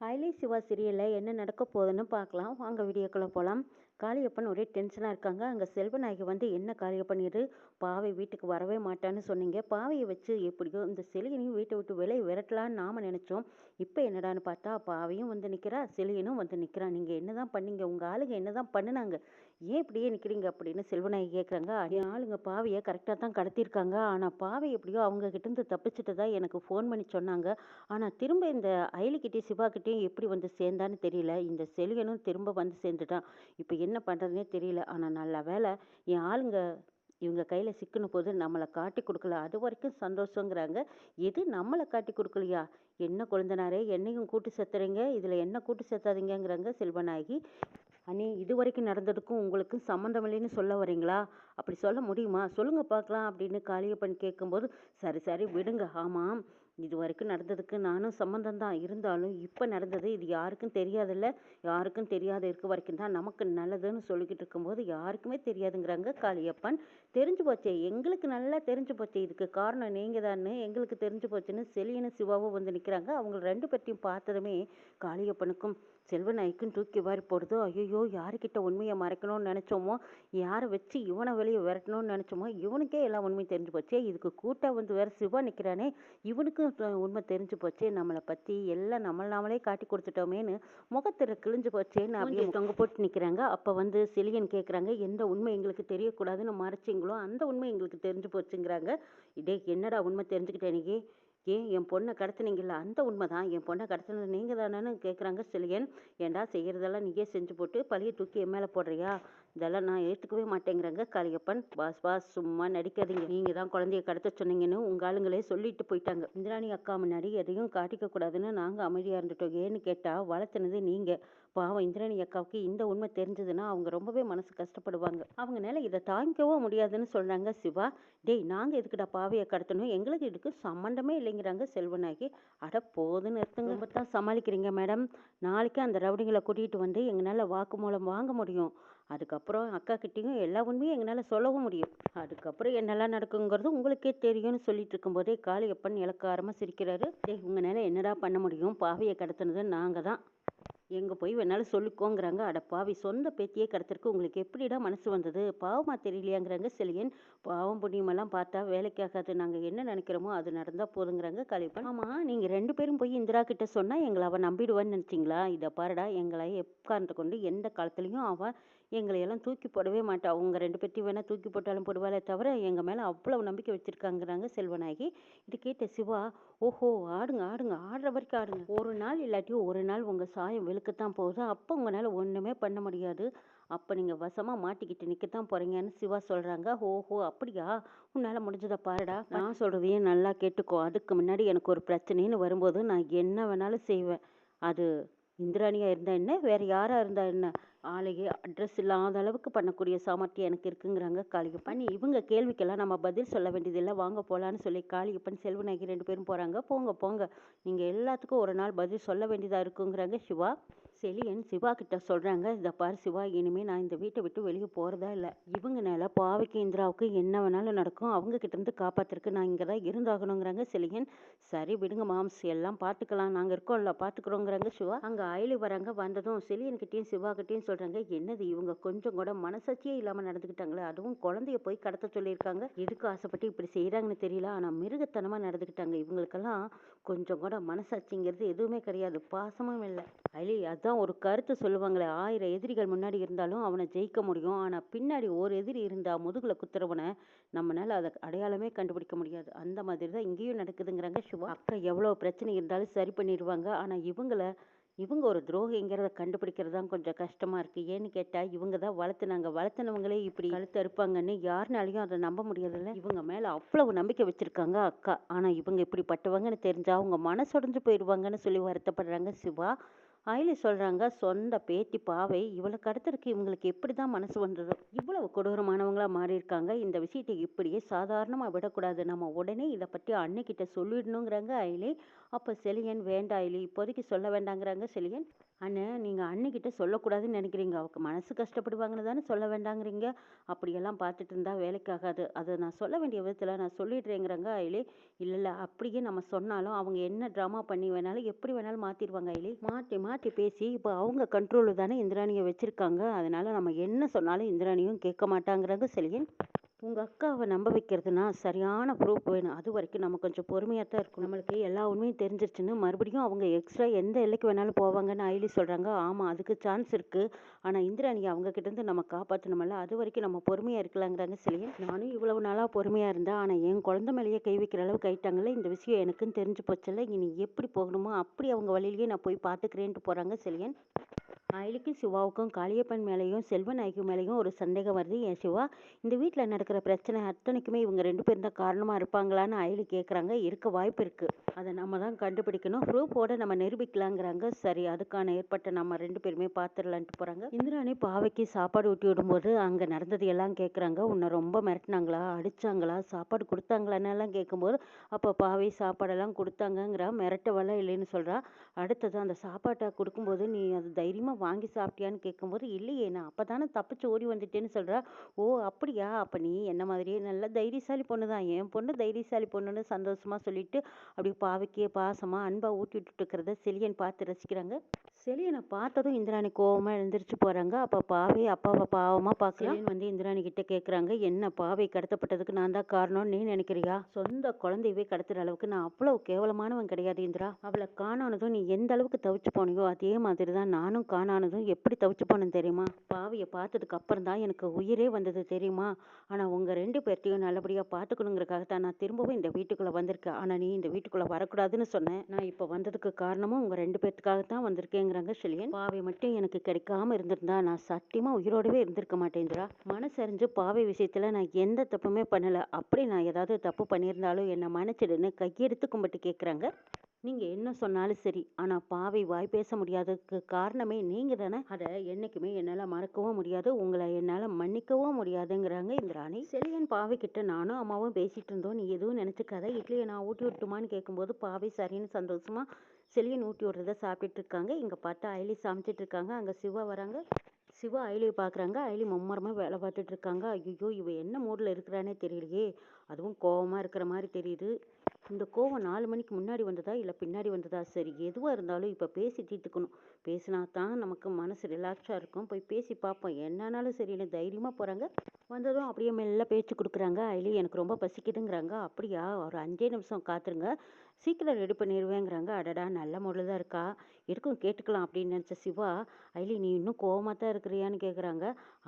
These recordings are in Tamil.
ஹைலே சிவா சீரியலில் என்ன நடக்க போகுதுன்னு பார்க்கலாம் வாங்க வீடியோக்குள்ளே போகலாம். காளியப்பன் ஒரே டென்ஷனாக இருக்காங்க. அங்கே செல்வநாயகி வந்து என்ன காளியப்பன் இது பாவை வீட்டுக்கு வரவே மாட்டான்னு சொன்னீங்க. பாவையை வச்சு எப்படியோ இந்த செலியனையும் வீட்டை விட்டு வெளியே விரட்டலான்னு நாம் நினச்சோம். இப்போ என்னடான்னு பார்த்தா பாவையும் வந்து நிற்கிறா, செலியனும் வந்து நிற்கிறா. நீங்கள் என்ன தான் பண்ணீங்க, உங்கள் ஆளுங்க என்ன தான் பண்ணினாங்க, ஏன் இப்படியே நிற்கிறீங்க அப்படின்னு செல்வநாயகி கேட்குறாங்க. என் ஆளுங்க பாவையை கரெக்டாக தான் கடத்தியிருக்காங்க. ஆனால் பாவை எப்படியோ அவங்க கிட்டேருந்து தப்பிச்சுட்டு தான் எனக்கு ஃபோன் பண்ணி சொன்னாங்க. ஆனால் திரும்ப இந்த அயலிக்கிட்டே சிவாக்கிட்டேயும் எப்படி வந்து சேர்ந்தான்னு தெரியல. இந்த செலியனும் திரும்ப வந்து சேர்ந்துட்டான். இப்போ என்ன பண்ணுறதுனே தெரியல. ஆனால் நல்ல வேலை என் ஆளுங்க இவங்க கையில் சிக்கின போது நம்மளை காட்டி கொடுக்கல, அது வரைக்கும் சந்தோஷங்கிறாங்க. எது நம்மளை காட்டி கொடுக்கலையா, என்ன கொழுந்தனாரே என்னையும் கூட்டு சேர்த்துறீங்க, இதில் என்ன கூட்டு சேர்த்தாதீங்கிறாங்க செல்வநாயகி. அண்ணி, இது வரைக்கும் நடந்ததுக்கும் உங்களுக்கும் சம்மந்தம் இல்லைன்னு சொல்ல வரீங்களா? அப்படி சொல்ல முடியுமா, சொல்லுங்க பார்க்கலாம் அப்படின்னு காளியப்பன் கேட்கும்போது, சரி சரி விடுங்க. ஆமாம், இது வரைக்கும் நடந்ததுக்கு நானும் சம்மந்தம் தான், இருந்தாலும் இப்போ நடந்தது இது யாருக்கும் தெரியாதுல்ல, யாருக்கும் தெரியாத இருக்க வரைக்கும் தான் நமக்கு நல்லதுன்னு சொல்லிக்கிட்டு இருக்கும்போது யாருக்குமே தெரியாதுங்கிறாங்க காளியப்பன். தெரிஞ்சு போச்சே, எங்களுக்கு நல்லா தெரிஞ்சு போச்சே, இதுக்கு காரணம் நீங்கள் தானே எங்களுக்கு தெரிஞ்சு போச்சுன்னு செலியனும் சிவாவும் வந்து நிற்கிறாங்க. அவங்க ரெண்டு பேர்த்தையும் பார்த்ததுமே காளியப்பனுக்கும் செல்வநாய்க்கும் தூக்கி வாரி போடுது. ஐயோ, யாருக்கிட்ட உண்மையை மறைக்கணும்னு நினச்சோமோ, யாரை வச்சு இவனை வெளியே விரட்டணும்னு நினச்சோமோ, இவனுக்கே எல்லாம் உண்மையும் தெரிஞ்சு போச்சே. இதுக்கு கூட்டாக வந்து வேற சிவா நிற்கிறானே, இவனுக்கும் உண்மை தெரிஞ்சு போச்சே. நம்மளை பற்றி எல்லாம் நாமளே காட்டி கொடுத்துட்டோமேன்னு முகத்தில் கிழிஞ்சு போச்சேன்னு அப்படியே தொங்க போட்டு நிற்கிறாங்க. அப்போ வந்து செலியன் கேட்குறாங்க, எந்த உண்மை எங்களுக்கு தெரியக்கூடாதுன்னு மறைச்சிங்களோ அந்த உண்மை எங்களுக்கு தெரிஞ்சு போச்சுங்கிறாங்க. இதே என்னடா உண்மை தெரிஞ்சுக்கிட்டேன் நீ, ஏன் என் பொண்ணை கடத்துனீங்கல்ல அந்த உண்மை தான், என் பொண்ணை கடத்துனது நீங்கள் தானேன்னு கேட்குறாங்க செலியன். ஏண்டா செய்கிறதெல்லாம் நீயே செஞ்சு போட்டு பழியை தூக்கி என் மேலே போடுறியா, இதெல்லாம் நான் ஏற்றுக்கவே மாட்டேங்கிறாங்க காளியப்பன். பாஸ் பாஸ் சும்மா நடிக்காதீங்க, நீங்கள் தான் குழந்தைய கடத்த சொன்னீங்கன்னு உங்கள் ஆளுங்களே சொல்லிட்டு போயிட்டாங்க. இந்திராணி அக்கா முன்னாடி எதையும் காட்டிக்க கூடாதுன்னு நாங்கள் அமைதியாக இருந்துட்டோம். ஏன்னு கேட்டால் வளர்த்துனது நீங்கள். பாவம் இந்திராணி அக்காவுக்கு இந்த உண்மை தெரிஞ்சதுன்னா அவங்க ரொம்பவே மனசு கஷ்டப்படுவாங்க. அவங்கனால இதை தாங்கிக்கவோ முடியாதுன்னு சொல்கிறாங்க சிவா. டேய், நாங்கள் எதுக்குடா பாவையை கடத்தணும், எங்களுக்கு இதுக்கு சம்மந்தமே இல்லைங்கிறாங்க செல்வநாயகி. அட போதுன்னு இருக்குங்க, ரொம்ப தான் சமாளிக்கிறீங்க மேடம். நாளைக்கு அந்த ரவுடிங்களை கூட்டிகிட்டு வந்து எங்களால் வாக்குமூலம் வாங்க முடியும். அதுக்கப்புறம் அக்கா கிட்டேயும் எல்லா உண்மையும் எங்களால் சொல்லவும் முடியும். அதுக்கப்புறம் என்னெல்லாம் நடக்குங்கிறது உங்களுக்கே தெரியும்னு சொல்லிட்டு இருக்கும்போதே காளியப்பன் இலக்காரமாக சிரிக்கிறாரு. டேய், உங்களால் என்னடா பண்ண முடியும், பாவையை கடத்துனது நாங்கள் தான், எங்கே போய் வேணாலும் சொல்லிக்கோங்கிறாங்க. அடப்பாவி, சொந்த பேத்தியே கடத்திருக்கு, உங்களுக்கு எப்படிடா மனசு வந்தது, பாவமாக தெரியலையாங்கிறாங்க செலியன். பாவம் புண்ணியமெல்லாம் பார்த்தா வேலைக்காகாது, நாங்கள் என்ன நினைக்கிறோமோ அது நடந்தால் போதுங்கிறாங்க காளியப்பன். ஆமாம், நீங்கள் ரெண்டு பேரும் போய் இந்திரா கிட்ட சொன்னால் எங்களை அவள் நம்பிடுவான்னு நினச்சிங்களா? இதை பாருடா, எங்களை எக்காரணத்தை கொண்டு எந்த காலத்துலேயும் அவள் எங்களையெல்லாம் தூக்கி போடவே மாட்டா. அவங்க ரெண்டு பேர்த்தையும் வேணால் தூக்கி போட்டாலும் போடுவாளே தவிர எங்கள் மேலே அவ்வளவு நம்பிக்கை வச்சுருக்காங்கிறாங்க செல்வநாயகி. இது கேட்ட சிவா, ஓஹோ, ஆடுங்க ஆடுங்க, ஆடுற வரைக்கும் ஆடுங்க, ஒரு நாள் இல்லாட்டியும் ஒரு நாள் உங்கள் சாயம் வெளுக்கத்தான் போகுது, அப்போ உங்களால் ஒன்றுமே பண்ண முடியாது, அப்போ நீங்கள் வசமாக மாட்டிக்கிட்டு நிற்கத்தான் போகிறீங்கன்னு சிவா சொல்கிறாங்க. ஓஹோ அப்படியா, உன்னால் முடிஞ்சதை பாருடா, நான் சொல்கிறதையும் நல்லா கேட்டுக்கோ. அதுக்கு முன்னாடி எனக்கு ஒரு பிரச்சனைன்னு வரும்போது நான் என்ன வேணாலும் செய்வேன். அது இந்திராணியாக இருந்தால் என்ன, வேறு யாராக இருந்தால் என்ன, ஆளையே அட்ரஸ் இல்லாத அளவுக்கு பண்ணக்கூடிய சாமர்த்தியம் எனக்கு இருக்குங்கிறாங்க காளியப்பன். இவங்க கேள்விக்கெல்லாம் நம்ம பதில் சொல்ல வேண்டியதில்லை, வாங்க போகலான்னு சொல்லி காளியப்பன் செல்வநாயகி ரெண்டு பேரும் போகிறாங்க. போங்க போங்க, நீங்கள் எல்லாத்துக்கும் ஒரு நாள் பதில் சொல்ல வேண்டியதாக இருக்குங்கிறாங்க சிவா. செலியன் சிவா கிட்ட சொல்கிறாங்க, இதை பாரு சிவா, இனிமேல் நான் இந்த வீட்டை விட்டு வெளியே போகிறதா இல்லை. இவங்கனால பாவைக்கு இந்திராவுக்கு என்ன வேணாலும் நடக்கும், அவங்க கிட்டேருந்து காப்பாற்றுறதுக்கு நான் இங்கே தான் இருந்தாகணுங்கிறாங்க செலியன். சரி விடுங்க மாம்ஸ், எல்லாம் பார்த்துக்கலாம், நாங்கள் இருக்கோம்ல பார்த்துக்குறோங்கிறாங்க சிவா. அங்கே அயலி வராங்க. வந்ததும் செலியன்கிட்டையும் சிவாக்கிட்டையும் சொல்கிறாங்க, என்னது இவங்க கொஞ்சம் கூட மனசாட்சியே இல்லாமல் நடந்துக்கிட்டாங்களே, அதுவும் குழந்தைய போய் கடத்த சொல்லியிருக்காங்க, எதுக்கு ஆசைப்பட்டு இப்படி செய்கிறாங்கன்னு தெரியல, ஆனால் மிருகத்தனமாக நடந்துக்கிட்டாங்க. இவங்களுக்கெல்லாம் கொஞ்சம் கூட மனசாட்சிங்கிறது எதுவுமே கிடையாது, பாசமும் இல்லை. அயலி, அதுதான் ஒரு கருத்து சொல்லுவாங்களே, 1000 எதிரிகள் முன்னாடி இருந்தாலும் அவனை ஜெயிக்க முடியும், ஆனால் பின்னாடி ஒரு எதிரி இருந்தால் முதுகில் குத்துறவனை நம்மளால் அதை அடையாளமே கண்டுபிடிக்க முடியாது. அந்த மாதிரி தான் இங்கேயும் நடக்குதுங்கிறாங்க சிவா. அக்கா எவ்வளோ பிரச்சனை இருந்தாலும் சரி பண்ணிடுவாங்க, ஆனால் இவங்க ஒரு துரோகிங்கிறத கண்டுபிடிக்கிறது தான் கொஞ்சம் கஷ்டமாக இருக்குது. ஏன்னு கேட்டால் இவங்க தான் வளர்த்துனவங்களே இப்படி கழுத்து அறுப்பாங்கன்னு யாருனாலையும் அதை நம்ப முடியாதுல்ல. இவங்க மேலே அவ்வளவு நம்பிக்கை வச்சுருக்காங்க அக்கா, ஆனால் இவங்க இப்படிப்பட்டவங்கன்னு தெரிஞ்சா அவங்க மனசொடைஞ்சு போயிடுவாங்கன்னு சொல்லி வருத்தப்படுறாங்க சிவா. அயலி சொல்கிறாங்க, சொந்த பேத்தி பாவை இவளை கடத்துறதுக்கு இவங்களுக்கு எப்படி தான் மனசு வந்ததோ, இவ்வளவு கொடூரமானவங்களாக மாறியிருக்காங்க. இந்த விஷயத்தை இப்படியே சாதாரணமாக விடக்கூடாது, நம்ம உடனே இதை பற்றி அன்னைக்கிட்ட சொல்லிடணுங்கிறாங்க அயலி. அப்போ செலியன் வேண்டாம் ஐலி, இப்போதைக்கு சொல்ல வேண்டாங்கிறாங்க செலியன். அண்ணே, நீங்கள் அண்ணிக்கிட்ட சொல்லக்கூடாதுன்னு நினைக்கிறீங்க, அவக்கு மனசு கஷ்டப்படுவாங்கன்னு தானே சொல்ல வேண்டாங்கிறீங்க. அப்படியெல்லாம் பார்த்துட்டு இருந்தா வேலைக்காகாது, அதை நான் சொல்ல வேண்டிய விதத்தில் நான் சொல்லிடுறேங்கிறாங்க ஐலி. இல்லை இல்லை, அப்படியே நம்ம சொன்னாலும் அவங்க என்ன ட்ராமா பண்ணி வேணாலும் எப்படி வேணாலும் மாற்றிடுவாங்க ஐலி. மாற்றி மாற்றி பேசி இப்போ அவங்க கண்ட்ரோலில் தானே இந்திராணியை வச்சுருக்காங்க, அதனால் நம்ம என்ன சொன்னாலும் இந்திராணியும் கேட்க மாட்டாங்கிறாங்க செலியன். உங்கள் அக்காவை நம்ப வைக்கிறதுனா சரியான ப்ரூஃப் வேணும், அது வரைக்கும் நம்ம கொஞ்சம் பொறுமையாக தான் இருக்கும். நம்மளுக்கு எல்லா உண்மையும் தெரிஞ்சிருச்சுன்னு மறுபடியும் அவங்க எக்ஸ்ட்ரா எந்த எல்லைக்கு வேணாலும் போவாங்கன்னு ஐலி சொல்கிறாங்க. ஆமாம், அதுக்கு சான்ஸ் இருக்குது. ஆனால் இந்திராணி அவங்க கிட்டேருந்து நம்ம காப்பாற்றணுமல்ல, அது வரைக்கும் நம்ம பொறுமையாக இருக்கலாங்கிறாங்க செலியன். நானும் இவ்வளவு நாளாக பொறுமையாக இருந்தேன், ஆனால் என் குழந்தை மேலேயே கை வைக்கிற அளவுக்கு ஆயிட்டாங்கல்ல, இந்த விஷயம் எனக்குன்னு தெரிஞ்சு போச்சல்ல, இனி எப்படி போகணுமோ அப்படி அவங்க வழியிலேயே நான் போய் பார்த்துக்கிறேன்ட்டு போகிறாங்க செலியன். அயலிக்கும் சிவாவுக்கும் காளியப்பன் மேலேயும் செல்வநாயகி மேலேயும் ஒரு சந்தேகம் வருது. ஏன் சிவா, இந்த வீட்டில் நடக்கிற பிரச்சனை அத்தனைக்குமே இவங்க 2 பேரும் தான் காரணமாக இருப்பாங்களான்னு அயலி கேட்குறாங்க. இருக்க வாய்ப்பு இருக்குது, அதை நம்ம தான் கண்டுபிடிக்கணும், ப்ரூஃபோட நம்ம நிரூபிக்கலாங்கிறாங்க. சரி, அதுக்கான ஏற்பட்ட நம்ம 2 பேருமே பார்த்துடலான்ட்டு போகிறாங்க. இந்திராணி பாவைக்கு சாப்பாடு ஊட்டி விடும்போது அங்கே நடந்தது எல்லாம் கேட்குறாங்க. உன்னை ரொம்ப மிரட்டினாங்களா, அடித்தாங்களா, சாப்பாடு கொடுத்தாங்களான்னெல்லாம் கேட்கும்போது அப்போ பாவை சாப்பாடெல்லாம் கொடுத்தாங்கங்கிறா, மிரட்டவெல்லாம் இல்லைன்னு சொல்கிறா. அடுத்தது அந்த சாப்பாட்டை கொடுக்கும்போது நீ அது தைரியமாக வாங்கி சாப்பிட்டியான்னு கேட்கும்போது, இல்லையே, நான் அப்போ தானே தப்பிச்சு ஓடி வந்துட்டேன்னு சொல்கிறா. ஓ அப்படியா, அப்போ நீ என்ன மாதிரியே நல்ல தைரியசாலி பொண்ணு தான், என் பொண்ணு தைரியசாலி பொண்ணுன்னு சந்தோஷமாக சொல்லிட்டு அப்படி பாவைக்கே பாசமாக அன்பாக ஊட்டி விட்டுட்டு இருக்கிறத செலியன் பார்த்து ரசிக்கிறாங்க. செலியனை பார்த்ததும் இந்திராணி கோவமாக எழுந்திரிச்சு போகிறாங்க. அப்போ பாவை அப்பாவை பாவமாக பார்க்கலாம். செலியன் வந்து இந்திராணி கிட்ட கேட்குறாங்க, என்ன பாவை கடத்தப்பட்டதுக்கு நான் தான் காரணம்னு நீ நினைக்கிறியா? சொந்த குழந்தையவே கடத்துற அளவுக்கு நான் அவ்வளோ கேவலமானவன் கிடையாது இந்திரா. அவளை காணானதும் நீ எந்த அளவுக்கு தவிச்சு போனியோ அதே மாதிரி தான் நானும் காணானதும் எப்படி தவிச்சு போனேன்னு தெரியுமா? பாவையை பார்த்ததுக்கு அப்புறம் தான் எனக்கு உயிரே வந்தது தெரியுமா? ஆனால் உங்கள் 2 பேர்த்தையும் நல்லபடியாக பார்த்துக்கணுங்கிறக்காக தான் நான் திரும்பவும் இந்த வீட்டுக்குள்ளே வந்திருக்கேன். ஆனால் நீ இந்த வீட்டுக்குள்ளே வரக்கூடாதுன்னு சொன்னேன். நான் இப்போ வந்ததுக்கு காரணமும் உங்கள் 2 பேர்த்துக்காக தான் வந்திருக்கேங்கிறாங்க செலியன். பாவை மட்டும் எனக்கு கிடைக்காம இருந்திருந்தா நான் சத்தியமாக உயிரோடவே இருந்திருக்க மாட்டேங்கிறா. மனசறிஞ்சு பாவை விஷயத்தில் நான் எந்த தப்புமே பண்ணலை. அப்படி நான் ஏதாவது தப்பு பண்ணியிருந்தாலும் என்னை மன்னிச்சிடுன்னு கையெடுத்து கும்பிட்டு கேட்குறாங்க. நீங்கள் என்ன சொன்னாலும் சரி, ஆனால் பாவை வாய் பேச முடியாததுக்கு காரணமே நீங்கள் தானே. அதை என்றைக்குமே என்னால் மறக்கவும் முடியாது, உங்களை என்னால் மன்னிக்கவும் முடியாதுங்கிறாங்க இந்திராணி. செலியன் பாவை கிட்ட நானும் அம்மாவும் பேசிகிட்டு இருந்தோம், நீ எதுவும் நினச்சிக்காத, இட்லியை நான் ஊட்டி விட்டுமான்னு கேட்கும்போது பாவை சரின்னு சந்தோஷமாக செலியன் ஊட்டி விட்றத சாப்பிட்டுட்டு இருக்காங்க. இங்கே பார்த்தா அயலி சமைச்சிட்டு இருக்காங்க. அங்கே சிவா வராங்க. சிவா அயலியை பார்க்குறாங்க. அயலி மும்மரமாக வேலை பார்த்துட்டு இருக்காங்க. ஐயோ, இவ என்ன மூடில் இருக்கிறானே தெரியலையே, அதுவும் கோவமாக இருக்கிற மாதிரி தெரியுது. இந்த கோவம் 4 மணிக்கு முன்னாடி வந்ததா இல்லை பின்னாடி வந்ததா? சரி, எதுவாக இருந்தாலும் இப்போ பேசி தீர்த்துக்கணும். பேசினா தான் நமக்கு மனசு ரிலாக்ஸாக இருக்கும். போய் பேசி பார்ப்போம், என்னன்னாலும் சரின்னு தைரியமாக போகிறாங்க. வந்ததும் அப்படியே மெல்ல பேச்சு கொடுக்குறாங்க. அயலி, எனக்கு ரொம்ப பசிக்குதுங்கிறாங்க. அப்படியா, ஒரு 5 நிமிஷம் காத்துருங்க, சீக்கிரம் ரெடி பண்ணிடுவேங்கிறாங்க. அடடா, நல்ல மூடில் தான் இருக்கா, இருக்கும் கேட்டுக்கலாம் அப்படின்னு நினச்ச சிவா, அயலி நீ இன்னும் கோவமாக தான் இருக்கிறியான்னு கேட்குறாங்க.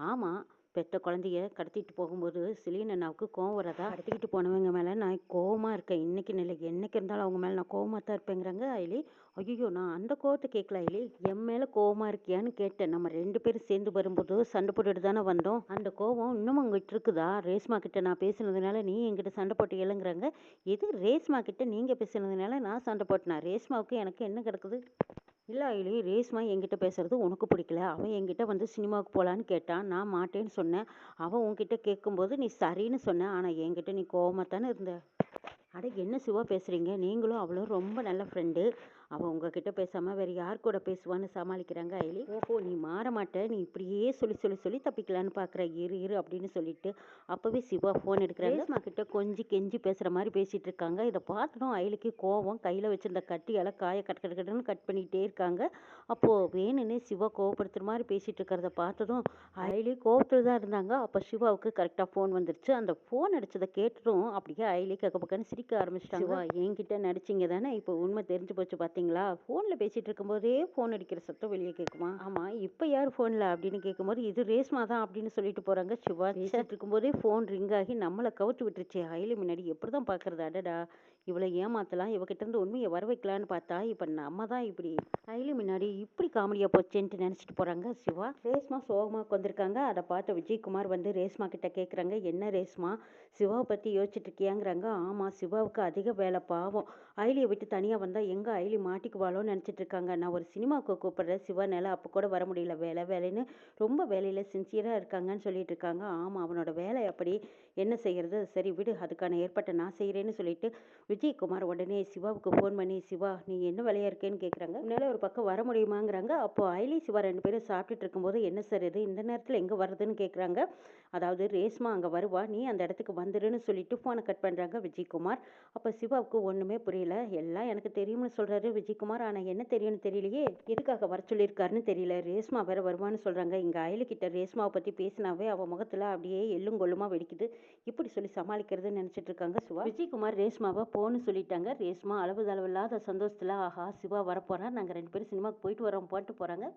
ஆமாம், பெத்த குழந்தைய கடத்திட்டு போகும்போது செலியன் அண்ணாவுக்கு கோவம் வரதா? கடத்திக்கிட்டு போனவங்க மேலே நான் கோவமாக இருக்கேன், இன்னைக்கு இல்லை என்னைக்கு இருந்தாலும் அவங்க மேலே நான் கோவமாக தான் இருப்பேங்கிறாங்க அயலி. ஐயோ, நான் அந்த கோவத்தை கேட்கல அயலி, என் மேலே கோவமாக இருக்கியான்னு கேட்டேன். நம்ம 2 பேரும் சேர்ந்து வரும்போது சண்டை போட்டுட்டு தானே வந்தோம், அந்த கோவம் இன்னும் உங்ககிட்ட இருக்குதா? ரேஸ்மா கிட்ட நான் பேசுனதுனால நீ என்கிட்ட சண்டை போட்டு இல்லைங்கிறாங்க. எது ரேஸ்மா கிட்ட நீங்கள் பேசுனதுனால நான் சண்டை போட்டேனா? ரேஸ்மாவுக்கு எனக்கு என்ன கிடக்குது? இல்லை அயலி, ரேஸ்மா என்கிட்ட பேசுறது உனக்கு பிடிக்கல, அவன் என்கிட்ட வந்து சினிமாவுக்கு போகலான்னு கேட்டான், நான் மாட்டேன்னு சொன்னேன். அவன் உன்கிட்ட கேட்கும்போது நீ சரின்னு சொன்ன, ஆனால் என்கிட்ட நீ கோவமாக தானே இருந்த. அட என்ன சிவா பேசுகிறீங்க, நீங்களும் அவளும் ரொம்ப நல்ல ஃப்ரெண்டு, அவள் உங்ககிட்ட பேசாமல் வேறு யார் கூட பேசுவான்னு சமாளிக்கிறாங்க அயலி. ஓஹோ, நீ மாற மாட்ட, நீ இப்படியே சொல்லி சொல்லி சொல்லி தப்பிக்கலான்னு பார்க்குற, இரு இரு அப்படின்னு சொல்லிட்டு அப்போவே சிவா ஃபோன் எடுக்கிறாங்க. ரேஸ்மா கிட்ட கொஞ்சி கெஞ்சி பேசுகிற மாதிரி பேசிகிட்டு இருக்காங்க. இதை பார்த்ததும் அயலிக்கு கோவம், கையில் வச்சிருந்த கட்டியால் காயை கட்டுன்னு கட் பண்ணிகிட்டே இருக்காங்க. அப்போது வேணுன்னே சிவா கோவப்படுத்துகிற மாதிரி பேசிகிட்டு இருக்கிறத பார்த்ததும் அயலி கோவத்தில் தான் இருந்தாங்க. அப்போ சிவாவுக்கு கரெக்டாக ஃபோன் வந்துருச்சு. அந்த ஃபோன் அடிச்சதை கேட்டதும் அப்படியே அயலி கக்க பக்கன்னு சிரிக்க ஆரம்பிச்சிட்டாங்க. சிவா, என்கிட்ட நடிச்சிங்க தானே, இப்போ உண்மை தெரிஞ்சு போச்சு பார்த்தீங்களா? ஃபோனில் பேசிகிட்டு இருக்கும்போதே ஃபோன் அடிக்கிற சத்தம் வெளியே கேட்குமா? ஆமாம், இப்போ யார் ஃபோனில் அப்படின்னு கேட்கும்போது இது ரேஸ்மா தான் அப்படின்னு சொல்லிட்டு போகிறாங்க. சிவா பேசிட்டு இருக்கும்போதே ஃபோன் ரிங் ஆகி நம்மளை கவுத்து விட்டுருச்சு. அயலி முன்னாடி எப்படி தான் பார்க்குறது? அடடா, இவளை ஏமாற்றலாம், இவகிட்ட இருந்து உண்மையை வர வைக்கலான்னு பார்த்தா இப்போ நம்ம தான் இப்படி அயலி முன்னாடி இப்படி காமெடியாக போச்சேன்ட்டு நினச்சிட்டு போகிறாங்க சிவா. ரேஸ்மா சோகமாக வந்திருக்காங்க. அதை பார்த்த விஜயகுமார் வந்து ரேஸ்மா கிட்ட கேட்குறாங்க, என்ன ரேஸ்மா, சிவாவை பற்றி யோசிச்சுட்டு இருக்கியாங்கிறாங்க. ஆமாம், சிவாவுக்கு அதிக வேலை பாவம், அயலியை விட்டு தனியாக வந்தால் எங்கே அயலி மாட்டிக்குவாளோன்னு நினச்சிட்டு இருக்காங்க. நான் ஒரு சினிமாவுக்கு கூப்பிட்றேன் சிவானால அப்போ கூட வர முடியல, வேலை வேலைன்னு ரொம்ப வேலையில் சின்சியராக இருக்காங்கன்னு சொல்லிட்டு இருக்காங்க. ஆமாம், அவனோட வேலை அப்படி, என்ன செய்கிறது, சரி விடு, அதுக்கான ஏற்பாட்டை நான் செய்கிறேன்னு சொல்லிட்டு விஜயகுமார் உடனே சிவாவுக்கு ஃபோன் பண்ணி, சிவா நீ என்ன வேலையாக இருக்கேன்னு கேட்குறாங்க. உன்னால ஒரு பக்கம் வர முடியுமாங்கிறாங்க. அப்போ அயலி சிவா 2 பேரும் சாப்பிட்டுட்டு இருக்கும்போது, என்ன சார் இது இந்த நேரத்தில் எங்கே வருதுன்னு கேட்குறாங்க. அதாவது ரேஸ்மா அங்கே வருவா, நீ அந்த இடத்துக்கு வந்துடுன்னு சொல்லிட்டு ஃபோனை கட் பண்ணுறாங்க விஜயகுமார். அப்போ சிவாவுக்கு ஒன்றுமே புரியல. எல்லாம் எனக்கு தெரியும்னு சொல்கிறாரு விஜயகுமார், ஆனால் என்ன தெரியும்னு தெரியலையே, எதுக்காக வர சொல்லியிருக்காருன்னு தெரியல. ரேஸ்மா வேற வருவான்னு சொல்கிறாங்க. இங்கே அயலிக்கிட்ட ரேஸ்மாவை பற்றி பேசினாவே அவள் முகத்தில் அப்படியே எள்ளும் கொள்ளுமா வெடிக்குது. இப்படி சொல்லி சமாளிக்கிறதுன்னு நினச்சிட்டு இருக்காங்க சிவா. விஜயகுமார் ரேஸ்மாவை போன்னு சொல்லிட்டாங்க. ரேஸ்மா அளவில்லாத சந்தோஷத்தில், ஆஹா சிவா வரப்போறா, நாங்கள் 2 பேரும் சினிமாவுக்கு போயிட்டு வரோம் போட்டு போகிறாங்க.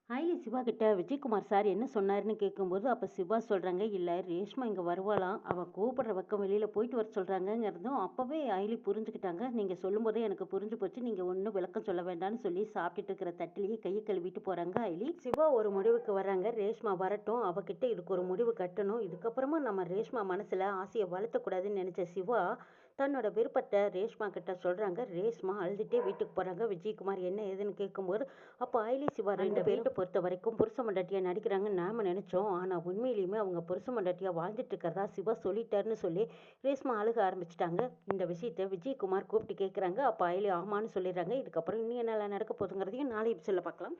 அயலி சிவா கிட்ட விஜயகுமார் சார் என்ன சொன்னாருன்னு கேட்கும்போது, அப்போ சிவா சொல்கிறாங்க, இல்லை ரேஷ்மா இங்கே வருவாளாம், அவள் கூப்பிடுற பக்கம் வெளியில் போயிட்டு வர சொல்கிறாங்கங்கிறதும் அப்போவே அயலி புரிஞ்சுக்கிட்டாங்க. நீங்கள் சொல்லும்போதே எனக்கு புரிஞ்சு போச்சு, நீங்கள் ஒன்றும் விளக்கம் சொல்ல வேண்டாம்னு சொல்லி சாப்பிட்டுட்டு இருக்கிற தட்டிலேயே கையை கழுவிட்டு போகிறாங்க அயலி. சிவா ஒரு முடிவுக்கு வராங்க, ரேஷ்மா வரட்டும், அவகிட்ட இதுக்கு ஒரு முடிவு கட்டணும், இதுக்கப்புறமா நம்ம ரேஷ்மா மனசில் ஆசையை வளர்த்தக்கூடாதுன்னு நினச்ச சிவா தன்னோட விருப்பத்தை ரேஷ்மா கிட்ட சொல்கிறாங்க. ரேஷ்மா அழுதுகிட்டே வீட்டுக்கு போகிறாங்க. விஜயகுமார் என்ன ஏதுன்னு கேட்கும்போது, அப்போ அயலி சிவா 2 பேரை பொறுத்த வரைக்கும் புருஷ மண்டாட்டியாக நடிக்கிறாங்கன்னு நாம் நினச்சோம், ஆனால் உண்மையிலேயுமே அவங்க புருஷ மண்டாட்டியாக வாழ்ந்துட்டு இருக்கிறதா சிவா சொல்லிட்டாருன்னு சொல்லி ரேஷ்மா அழுக ஆரம்பிச்சிட்டாங்க. இந்த விஷயத்தை விஜயகுமார் கூப்பிட்டு கேட்குறாங்க. அப்போ அயலி ஆமான்னு சொல்லிடுறாங்க. இதுக்கப்புறம் இன்னும் என்னெல்லாம் நடக்க போகுதுங்கிறதையும் நாளை சொல்ல பார்க்கலாம்.